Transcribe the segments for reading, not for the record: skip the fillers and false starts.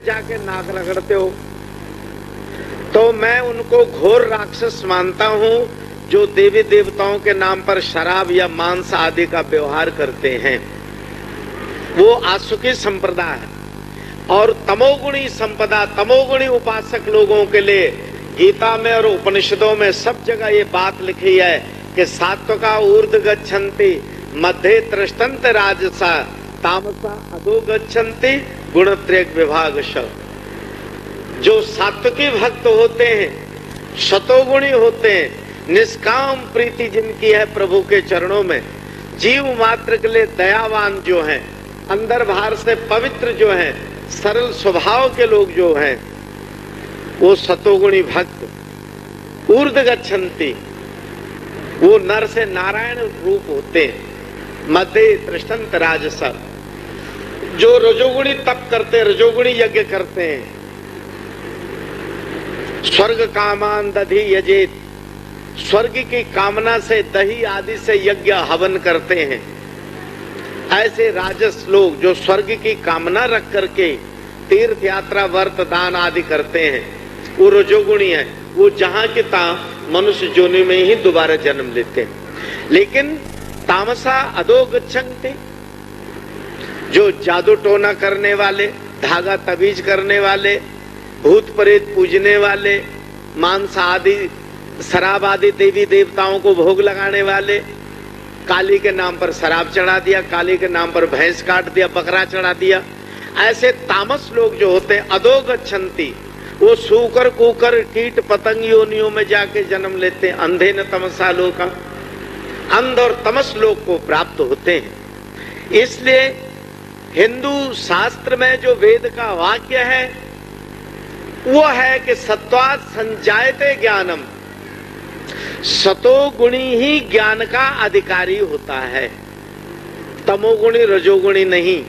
जाके नाक रगड़ते हो तो मैं उनको घोर राक्षस मानता हूं जो देवी देवताओं के नाम पर शराब या मांस आदि का व्यवहार करते हैं। वो आसुकी संप्रदाय है। और तमोगुणी संपदा, तमोगुणी उपासक लोगों के लिए गीता में और उपनिषदों में सब जगह ये बात लिखी है कि सात्विका ऊर्ध्व गच्छन्ति, मध्य तिष्ठन्ति राजसा, तामसा अधो गच्छन्ति गुणत्रय विभागश। जो सात्विकी भक्त होते हैं, शतोगुणी होते हैं, निष्काम प्रीति जिनकी है प्रभु के चरणों में, जीव मात्र के लिए दयावान जो हैं, अंदर बाहर से पवित्र जो हैं, सरल स्वभाव के लोग जो हैं, वो सतोगुणी भक्त ऊर्ध्व गच्छन्ति, वो नर से नारायण रूप होते हैं। मध्य तिष्ठन्ति राजसा, जो रजोगुणी तप करते हैं, रजोगुणी यज्ञ करते हैं, स्वर्ग कामान दधि यजेत, स्वर्ग की कामना से दही आदि से यज्ञ हवन करते हैं। ऐसे राजस लोग जो स्वर्ग की कामना रख करके तीर्थ यात्रा व्रत दान आदि करते हैं, वो रजोगुणी है। वो जहां की तहां मनुष्य जोनि में ही दोबारा जन्म लेते हैं। लेकिन तामसा अधो गच्छन्ति, जो जादू टोना करने वाले, धागा तबीज करने वाले, भूत प्रेत पूजने वाले, मांस आदि शराब आदि देवी देवताओं को भोग लगाने वाले, काली के नाम पर शराब चढ़ा दिया, काली के नाम पर भैंस काट दिया, बकरा चढ़ा दिया, ऐसे तामस लोग जो होते हैं अधो गच्छन्ति, वो सूकर कुकर कीट पतंग योनियों में जाके जन्म लेते हैं। अंधे न तमसा लोका, अंध और तमस लोग को प्राप्त होते हैं। इसलिए हिंदू शास्त्र में जो वेद का वाक्य है वो है कि सत्वात् संजायते ज्ञानम, सतोगुणी ही ज्ञान का अधिकारी होता है, तमोगुणी रजोगुणी नहीं।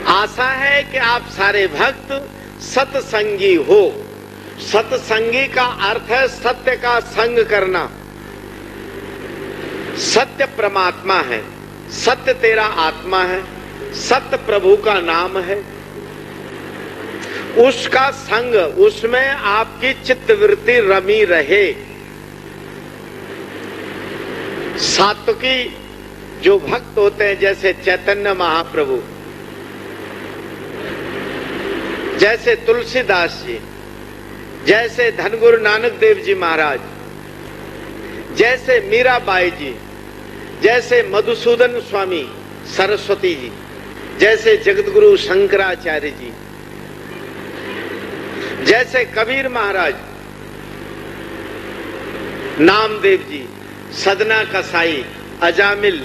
आशा है कि आप सारे भक्त सत्संगी हो। सत्संगी का अर्थ है सत्य का संग करना। सत्य परमात्मा है, सत्य तेरा आत्मा है, सत्य प्रभु का नाम है, उसका संग, उसमें आपकी चित्तवृत्ति रमी रहे। सात्विकी जो भक्त होते हैं, जैसे चैतन्य महाप्रभु, जैसे तुलसीदास जी, जैसे धनगुरु नानक देव जी महाराज, जैसे मीराबाई जी, जैसे मधुसूदन स्वामी सरस्वती जी, जैसे जगतगुरु शंकराचार्य जी, जैसे कबीर महाराज, नामदेव जी, सदना कसाई, अजामिल,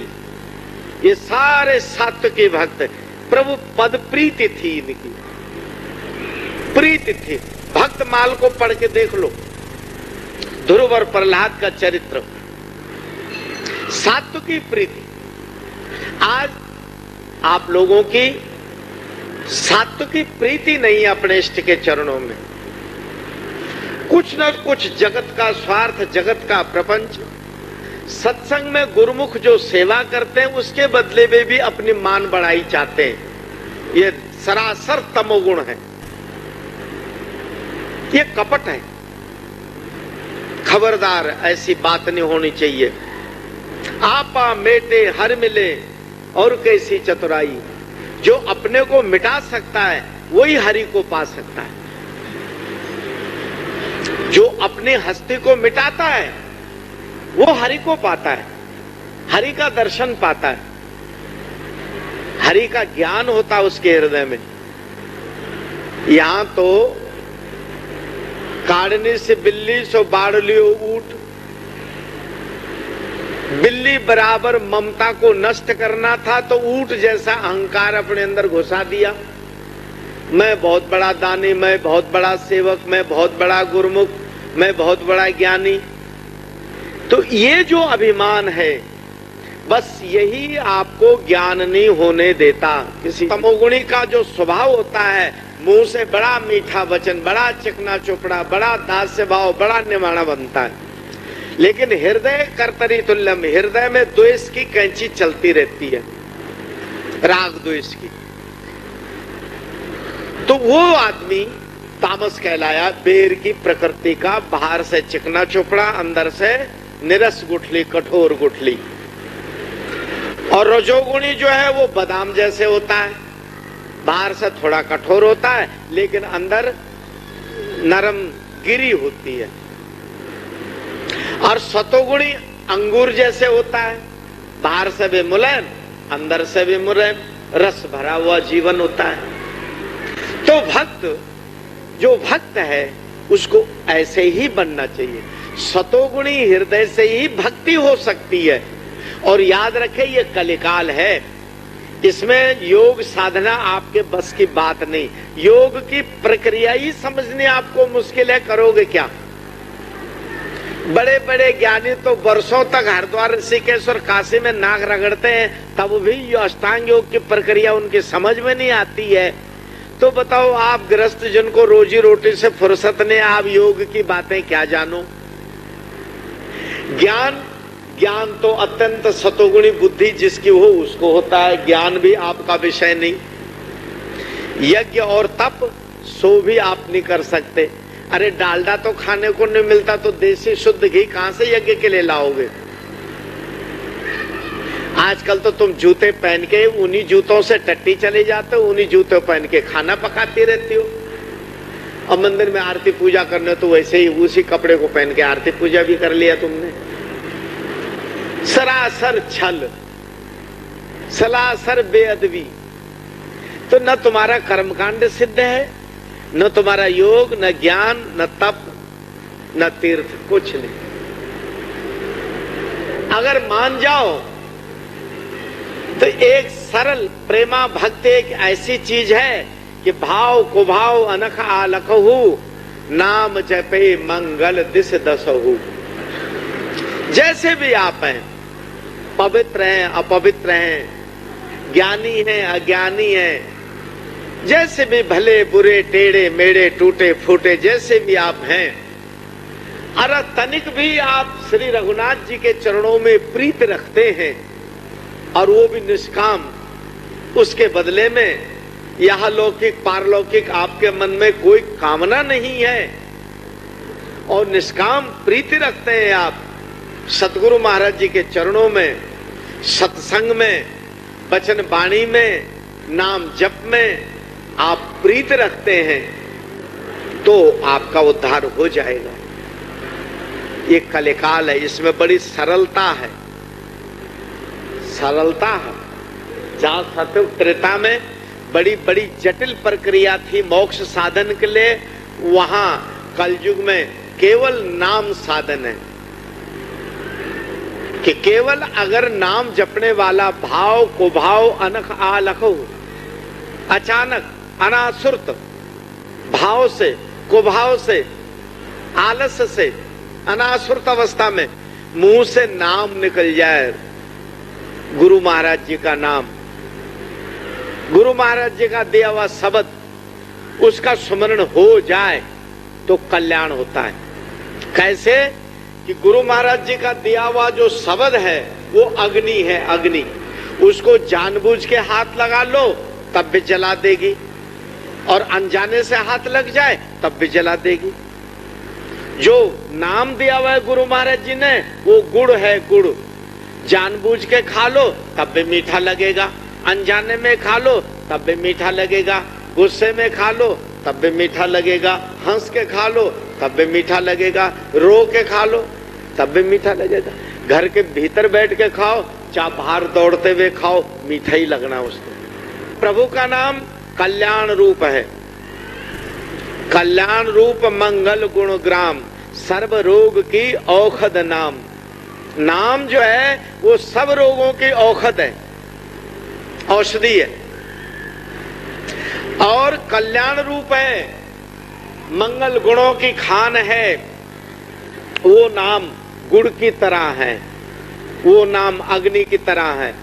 ये सारे सात्विकी भक्त। प्रभु पद प्रीति थी, इनकी प्रीति थी। भक्त माल को पढ़ के देख लो, ध्रुव और प्रहलाद का चरित्र, सात्विकी प्रीति। आज आप लोगों की सात्विकी प्रीति नहीं है अपने इष्ट के चरणों में। कुछ न कुछ जगत का स्वार्थ, जगत का प्रपंच। सत्संग में गुरुमुख जो सेवा करते हैं उसके बदले में भी अपनी मान बढ़ाई चाहते हैं। ये सरासर तमोगुण है, ये कपट है। खबरदार, ऐसी बात नहीं होनी चाहिए। आपा मेटे हर मिले और कैसी चतुराई, जो अपने को मिटा सकता है वही हरि को पा सकता है। जो अपनी हस्ती को मिटाता है वो हरि को पाता है, हरि का दर्शन पाता है, हरि का ज्ञान होता है उसके हृदय में। यहां तो काढ़ने से बिल्ली सो बाढ़ लियो ऊट, बिल्ली बराबर ममता को नष्ट करना था तो ऊट जैसा अहंकार अपने अंदर घुसा दिया। मैं बहुत बड़ा दानी, मैं बहुत बड़ा सेवक, मैं बहुत बड़ा गुरुमुख, मैं बहुत बड़ा ज्ञानी। तो ये जो अभिमान है, बस यही आपको ज्ञान नहीं होने देता। किसी तमोगुणी का जो स्वभाव होता है, मुंह से बड़ा मीठा वचन, बड़ा चिकना चोपड़ा, बड़ा दास्य भाव, बड़ा निमाणा बनता है, लेकिन हृदय कर्तरी तुल्यम, हृदय में द्वेष की कैंची चलती रहती है, राग द्वेष की। तो वो आदमी तामस कहलाया, बेर की प्रकृति का, बाहर से चिकना चुपड़ा, अंदर से निरस गुठली, कठोर गुठली। और रजोगुणी जो है वो बादाम जैसे होता है, बाहर से थोड़ा कठोर होता है लेकिन अंदर नरम गिरी होती है। और सतोगुणी अंगूर जैसे होता है, बाहर से भी मुलायम, अंदर से भी मुलायम, रस भरा हुआ जीवन होता है। तो भक्त, जो भक्त है उसको ऐसे ही बनना चाहिए। सतोगुणी हृदय से ही भक्ति हो सकती है। और याद रखें, ये कलिकाल है, इसमें योग साधना आपके बस की बात नहीं। योग की प्रक्रिया ही समझनी आपको मुश्किल है, करोगे क्या? बड़े बड़े ज्ञानी तो वर्षों तक हरिद्वार, ऋषिकेश और काशी में नाक रगड़ते हैं, तब भी अष्टांग योग की प्रक्रिया उनकी समझ में नहीं आती है। तो बताओ, आप गृहस्थ जिनको रोजी रोटी से फुर्सत ने, आप योग की बातें क्या जानो? ज्ञान तो अत्यंत सतोगुणी बुद्धि जिसकी हो उसको होता है, ज्ञान भी आपका विषय नहीं। यज्ञ और तप सो भी आप नहीं कर सकते। अरे डालडा तो खाने को नहीं मिलता, तो देसी शुद्ध घी कहां से यज्ञ के लिए लाओगे? आजकल तो तुम जूते पहन के उन्हीं जूतों से टट्टी चले जाते हो, उन्हीं जूतों पहन के खाना पकाती रहती हो। और मंदिर में आरती पूजा करने तो वैसे ही उसी कपड़े को पहन के आरती पूजा भी कर लिया तुमने। सरासर छल, सरासर बेअदबी। तो न तुम्हारा कर्मकांड सिद्ध है, न तुम्हारा योग, न ज्ञान, न तप, न तीर्थ, कुछ नहीं। अगर मान जाओ तो एक सरल प्रेमा भक्ति एक ऐसी चीज है कि भाव कुभाव अनख आलखहु, नाम जपे मंगल दिस दसहु। जैसे भी आप हैं, पवित्र हैं अपवित्र हैं, ज्ञानी हैं अज्ञानी हैं, जैसे भी भले बुरे टेढ़े मेढ़े टूटे फूटे जैसे भी आप हैं, अरे तनिक भी आप श्री रघुनाथ जी के चरणों में प्रीत रखते हैं और वो भी निष्काम, उसके बदले में यह लौकिक पारलौकिक आपके मन में कोई कामना नहीं है और निष्काम प्रीति रखते हैं आप सतगुरु महाराज जी के चरणों में, सत्संग में, वचन वाणी में, नाम जप में आप प्रीत रखते हैं, तो आपका उद्धार हो जाएगा। ये कलिकाल है, इसमें बड़ी सरलता है, सरलता है। जहां सतयुग त्रेता में बड़ी बड़ी जटिल प्रक्रिया थी मोक्ष साधन के लिए, वहां कलयुग में केवल नाम साधन है कि केवल अगर नाम जपने वाला भाव कुभाव अनख आलख हो, अचानक अनासुरत भाव से, कुभाव से, आलस्य से, अनासुरत अवस्था में मुंह से नाम निकल जाए, गुरु महाराज जी का नाम, गुरु महाराज जी का दिया हुआ शब्द, उसका स्मरण हो जाए तो कल्याण होता है। कैसे कि गुरु महाराज जी का दिया हुआ जो शब्द है वो अग्नि है, अग्नि, उसको जानबूझ के हाथ लगा लो तब भी जला देगी, और अनजाने से हाथ लग जाए तब भी जला देगी। जो नाम दिया हुआ है गुरु महाराज जी ने वो गुड़ है, गुड़, जानबूझ के खा लो तब भी मीठा लगेगा, अनजाने में खा लो तब भी मीठा लगेगा, गुस्से में खा लो तब भी मीठा लगेगा, हंस के खा लो तब भी मीठा लगेगा, रो के खा लो तब भी मीठा लगेगा। घर के भीतर बैठ के खाओ चाहे बाहर दौड़ते हुए खाओ, मीठा ही लगना उसको। प्रभु का नाम कल्याण रूप है, कल्याण रूप मंगल गुण ग्राम, सर्व रोग की औषध नाम। नाम जो है वो सब रोगों की औषध है, औषधि है, और कल्याण रूप है, मंगल गुणों की खान है। वो नाम गुड़ की तरह है, वो नाम अग्नि की तरह है।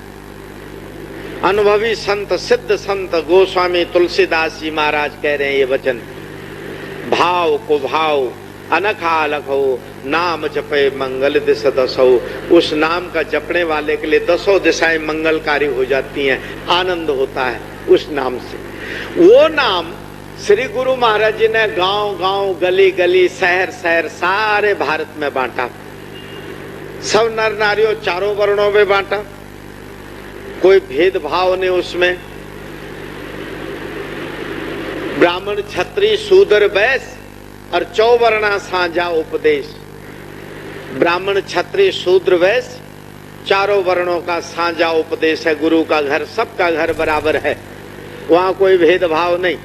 अनुभवी संत, सिद्ध संत गोस्वामी तुलसीदास जी महाराज कह रहे हैं ये वचन, भाव को भाव अनखा अलख हो, नाम जपे मंगल दिश दसो। उस नाम का जपने वाले के लिए दसों दिशाएं मंगलकारी हो जाती हैं, आनंद होता है उस नाम से। वो नाम श्री गुरु महाराज जी ने गांव गांव, गली गली, शहर शहर सारे भारत में बांटा। सब नर नारियों चारों वर्णों में बांटा, कोई भेदभाव नहीं उसमें। ब्राह्मण, क्षत्रिय, शूद्र, वैश्य और चौवर्णा साझा उपदेश। ब्राह्मण, क्षत्रिय, शूद्र, वैश्य चारों वर्णों का साझा उपदेश है। गुरु का घर सबका घर बराबर है, वहां कोई भेदभाव नहीं।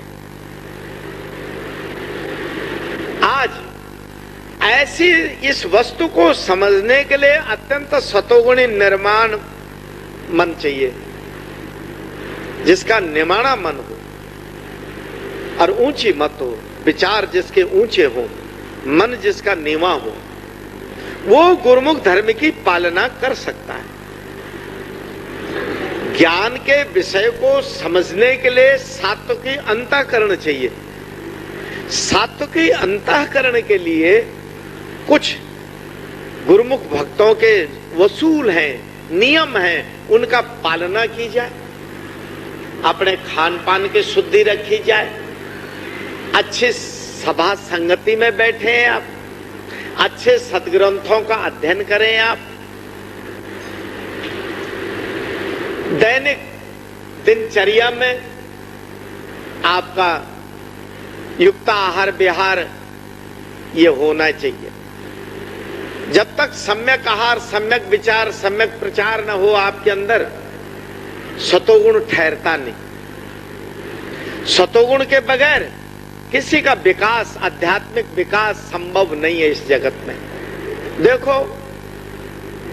आज ऐसी इस वस्तु को समझने के लिए अत्यंत सतोगुणी निर्माण मन चाहिए, जिसका निमाणा मन हो और ऊंची मत हो, विचार जिसके ऊंचे हो, मन जिसका नीवा हो, वो गुरुमुख धर्म की पालना कर सकता है। ज्ञान के विषय को समझने के लिए सात्विकी अंतःकरण चाहिए। सात्विकी अंतःकरण के लिए कुछ गुरुमुख भक्तों के वसूल हैं, नियम हैं, उनका पालना की जाए। अपने खान पान की शुद्धि रखी जाए। अच्छी सभा संगति में बैठे हैं आप, अच्छे सदग्रंथों का अध्ययन करें आप। दैनिक दिनचर्या में आपका युक्त आहार विहार ये होना चाहिए। जब तक सम्यक आहार, सम्यक विचार, सम्यक प्रचार न हो आपके अंदर, सतोगुण ठहरता नहीं। सतोगुण के बगैर किसी का विकास, आध्यात्मिक विकास संभव नहीं है इस जगत में। देखो,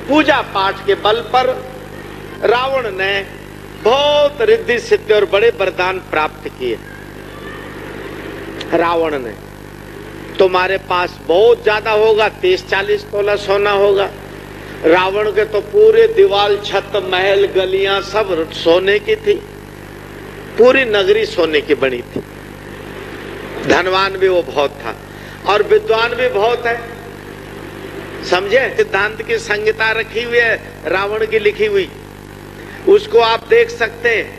पूजा पाठ के बल पर रावण ने बहुत रिद्धि सिद्धि और बड़े वरदान प्राप्त किए। रावण ने, तुम्हारे पास बहुत ज्यादा होगा, 30-40 तोला सोना होगा। रावण के तो पूरे दीवाल, छत, महल, गलियां सब सोने की थी। पूरी नगरी सोने की बनी थी। धनवान भी वो बहुत था और विद्वान भी बहुत है। समझे? सिद्धांत की संहिता रखी हुई है रावण की लिखी हुई, उसको आप देख सकते हैं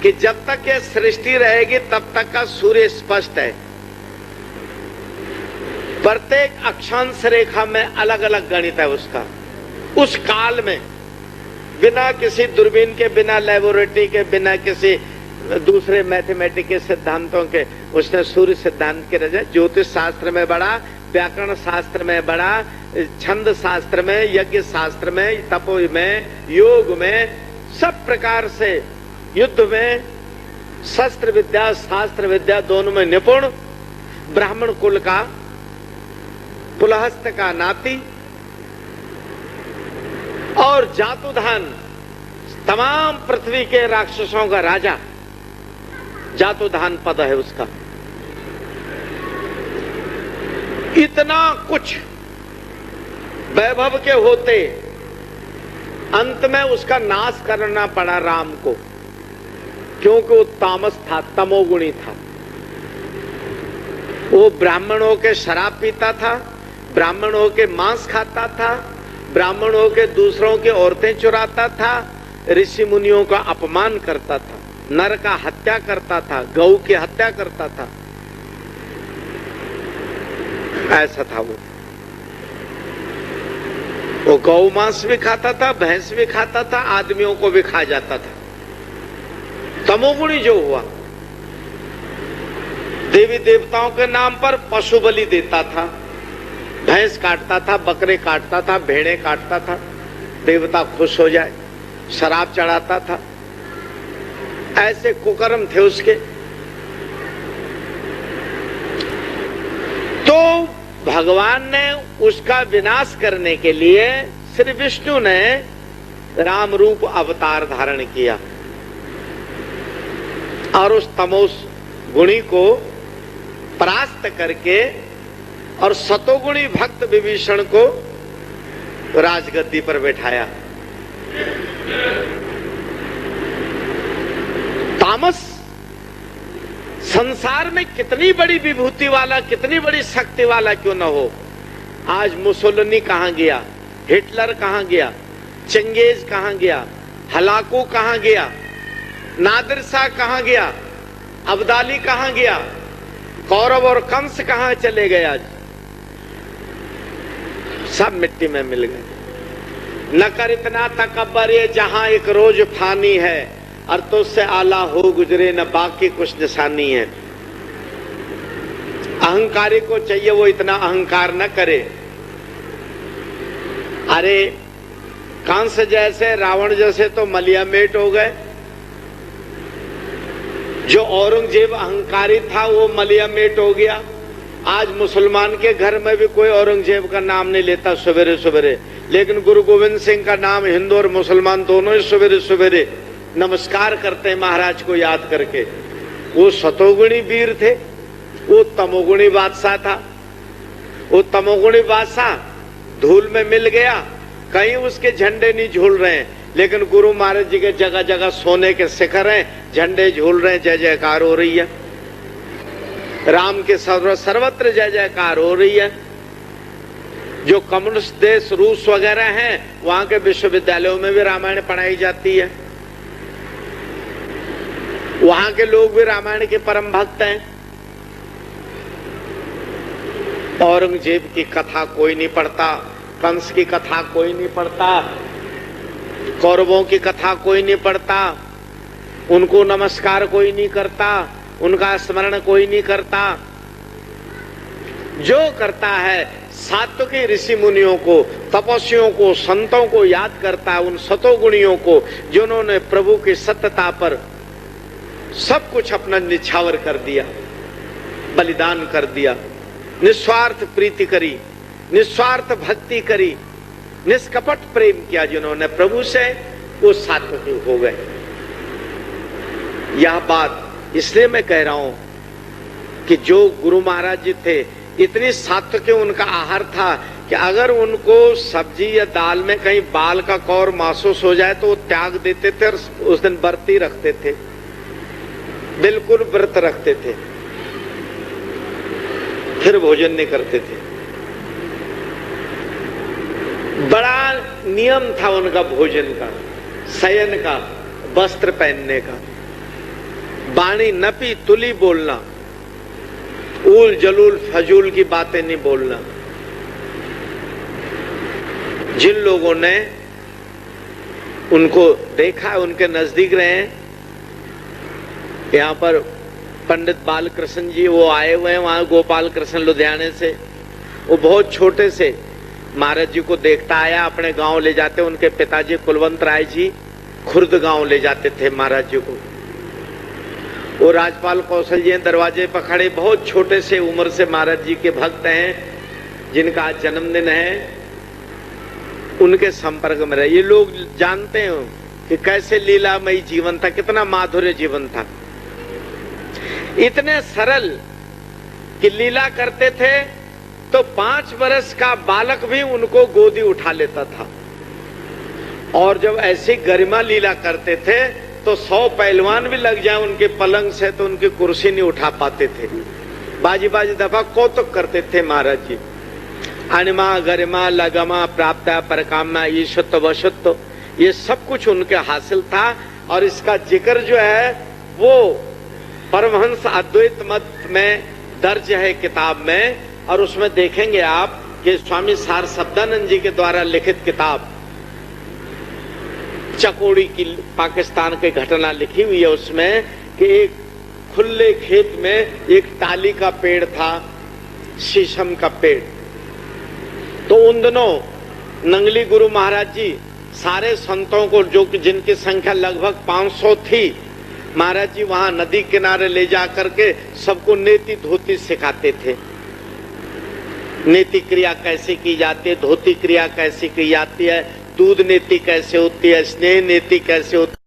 कि जब तक ये सृष्टि रहेगी तब तक का सूर्य स्पष्ट है। प्रत्येक अक्षांश रेखा में अलग अलग गणित है उसका। उस काल में बिना किसी दूरबीन के, बिना लेबोरेटरी के, बिना किसी दूसरे मैथमेटिक के सिद्धांतों के उसने सूर्य सिद्धांत के रचा। ज्योतिष शास्त्र में बड़ा, व्याकरण शास्त्र में बड़ा, छंद शास्त्र में, यज्ञ शास्त्र में, तपो में, योग में, सब प्रकार से, युद्ध में, शस्त्र विद्या, शास्त्र विद्या दोनों में निपुण, ब्राह्मण कुल का, पुलहस्त का नाती और जातुधान, तमाम पृथ्वी के राक्षसों का राजा, जातुधान पद है उसका। इतना कुछ वैभव के होते अंत में उसका नाश करना पड़ा राम को, क्योंकि वो तामस था, तमोगुणी था। वो ब्राह्मणों के शराब पीता था, ब्राह्मणों के मांस खाता था, ब्राह्मणों के दूसरों के औरतें चुराता था, ऋषि मुनियों का अपमान करता था, नर का हत्या करता था, गौ की हत्या करता था। ऐसा था वो गौ मांस भी खाता था, भैंस भी खाता था, आदमियों को भी खा जाता था। तमोगुणी जो हुआ, देवी देवताओं के नाम पर पशु बलि देता था, भैंस काटता था, बकरे काटता था, भेड़े काटता था, देवता खुश हो जाए, शराब चढ़ाता था। ऐसे कुकर्म थे उसके। तो भगवान ने उसका विनाश करने के लिए श्री विष्णु ने राम रूप अवतार धारण किया और उस तमोस गुणी को परास्त करके और सतोगुणी भक्त विभीषण को राजगद्दी पर बैठाया। तामस संसार में कितनी बड़ी विभूति वाला, कितनी बड़ी शक्ति वाला क्यों न हो, आज मुसोलिनी कहां गया, हिटलर कहां गया, चंगेज कहां गया, हलाकू कहां गया, नादिर शाह कहां गया, अब्दाली कहां गया, कौरव और कंस कहां चले गए? आज सब मिट्टी में मिल गए। न कर इतना तकब्बर, ये जहां एक रोज फानी है, और तो उससे आला हो गुजरे न बाकी कुछ निशानी है। अहंकारी को चाहिए वो इतना अहंकार न करे। अरे कंस जैसे, रावण जैसे तो मलियामेट हो गए। जो औरंगजेब अहंकारी था वो मलियामेट हो गया। आज मुसलमान के घर में भी कोई औरंगजेब का नाम नहीं लेता सवेरे सवेरे, लेकिन गुरु गोविंद सिंह का नाम हिंदू और मुसलमान दोनों ही सवेरे सवेरे नमस्कार करते हैं महाराज को याद करके। वो सतोगुणी वीर थे, वो तमोगुणी बादशाह था। वो तमोगुणी बादशाह धूल में मिल गया, कहीं उसके झंडे नहीं झूल रहे हैं, लेकिन गुरु महाराज जी के जगह जगह सोने के शिखर हैं, झंडे झूल रहे हैं, जय जयकार हो रही है। राम के सर्वत्र जय जयकार हो रही है। जो कम्युनिस्ट देश रूस वगैरह हैं, वहां के विश्वविद्यालयों में भी रामायण पढ़ाई जाती है। वहां के लोग भी रामायण के परम भक्त हैं। औरंगजेब की कथा कोई नहीं पढ़ता, कंस की कथा कोई नहीं पढ़ता, कौरवों की कथा कोई नहीं पढ़ता, उनको नमस्कार कोई नहीं करता, उनका स्मरण कोई नहीं करता। जो करता है सात्विकी ऋषि मुनियों को, तपस्वियों को, संतों को याद करता है, उन सतोगुणियों को जिन्होंने प्रभु की सत्यता पर सब कुछ अपना निछावर कर दिया, बलिदान कर दिया, निस्वार्थ प्रीति करी, निस्वार्थ भक्ति करी, निष्कपट प्रेम किया जिन्होंने प्रभु से, वो सात्विक हो गए। यह बात इसलिए मैं कह रहा हूं कि जो गुरु महाराज जी थे, इतनी सात्विक उनका आहार था कि अगर उनको सब्जी या दाल में कहीं बाल का कौर महसूस हो जाए तो वो त्याग देते थे और उस दिन व्रत ही रखते थे, बिल्कुल व्रत रखते थे, फिर भोजन नहीं करते थे। बड़ा नियम था उनका भोजन का, शयन का, वस्त्र पहनने का, बाणी नपी तुली बोलना, उल जलूल फजूल की बातें नहीं बोलना। जिन लोगों ने उनको देखा, उनके नजदीक रहे हैं, यहाँ पर पंडित बालकृष्ण जी वो आए हुए हैं, वहां गोपाल कृष्ण लुधियाने से। वो बहुत छोटे से महाराज जी को देखता आया, अपने गांव ले जाते। उनके पिताजी कुलवंत राय जी खुर्द गांव ले जाते थे महाराज जी को। वो राजपाल कौशल जी दरवाजे पर खड़े, बहुत छोटे से उम्र से महाराज जी के भक्त हैं, जिनका आज जन्मदिन है, उनके संपर्क में रहे। ये लोग जानते हैं कि कैसे लीलामयी जीवन था, कितना माधुर्य जीवन था। इतने सरल कि लीला करते थे तो 5 वर्ष का बालक भी उनको गोदी उठा लेता था, और जब ऐसी गरिमा लीला करते थे तो 100 पहलवान भी लग जाए उनके पलंग से तो उनकी कुर्सी नहीं उठा पाते थे। बाजी बाजी दफा कौतुक करते थे महाराज जी। अणिमा गरिमा लगमा प्राप्त परकामा ईशत्व वशत्व, ये सब कुछ उनके हासिल था। और इसका जिक्र जो है वो परमहंस अद्वैत मत में दर्ज है किताब में, और उसमें देखेंगे आप कि स्वामी सार शब्दानंद जी के द्वारा लिखित किताब चकोड़ी की पाकिस्तान की घटना लिखी हुई है। उसमें कि एक खुले खेत में एक टाली का पेड़ था, शीशम का पेड़। तो उन दिनों नंगली गुरु महाराज जी सारे संतों को, जो जिनकी संख्या लगभग 500 थी, महाराज जी वहां नदी किनारे ले जा करके सबको नेति धोती सिखाते थे। नेति क्रिया कैसे की जाती है, धोती क्रिया कैसे की जाती है, दूध नीति कैसे होती है, स्नेह नीति कैसे होती है।